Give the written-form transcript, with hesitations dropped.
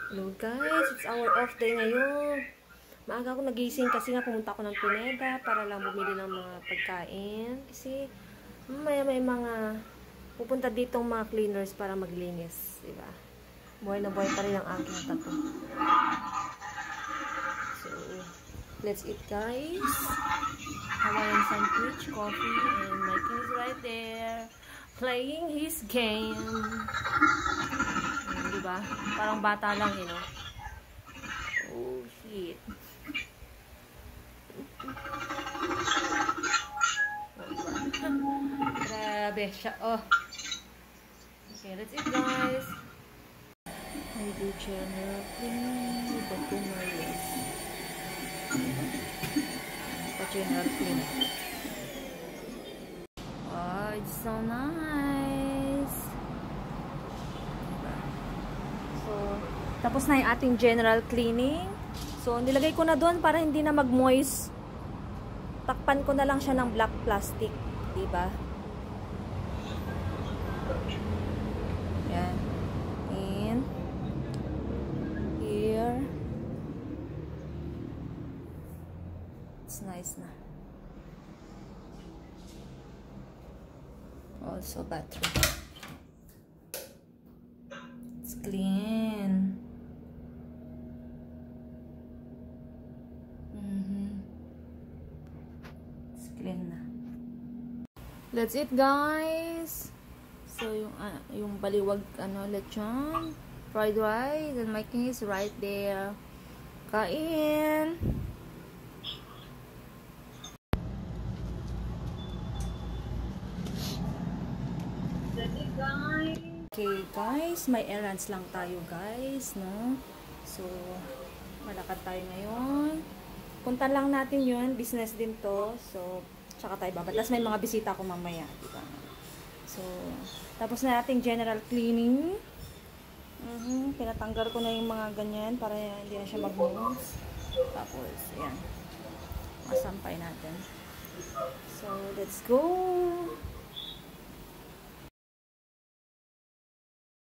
Hello guys, it's our off day ngayon. Maaga ako nagising kasi nga pumunta ako ng Pineda para lang bumili ng mga pagkain. Kasi mamaya may mga pupunta ditong mga cleaners para maglinis, diba? Buhay na buhay pa rin ang aking tato. So, let's eat guys. Hawaiian sandwich, coffee, and my kid is right there playing his game. Diba? Parang bata lang, you know? Oh, shit. Grabe siya. Oh. Okay, let's eat, guys. I do channel. Ba't umayos? Pa-channel clean. Oh, it's so nice. So, tapos na yung ating general cleaning. So, nilagay ko na doon para hindi na mag-moist. Takpan ko na lang siya ng black plastic. Diba? Yan. And here. It's nice na. Also bathroom. It's clean. It's clean na. Let's eat guys. So yung baliwag lechon, fried rice, and my king is right there. Kain. Let's eat guys. Okay guys, may errands lang tayo guys, no? So, malakad tayo ngayon. Punta lang natin yun, business din to. So, tsaka tayo babad. Tapos may mga bisita ako mamaya, diba? So, tapos na natin general cleaning. Pinatanggal ko na yung mga ganyan para hindi na siya mag-moves. Tapos, ayan. Masampay natin. So, let's go!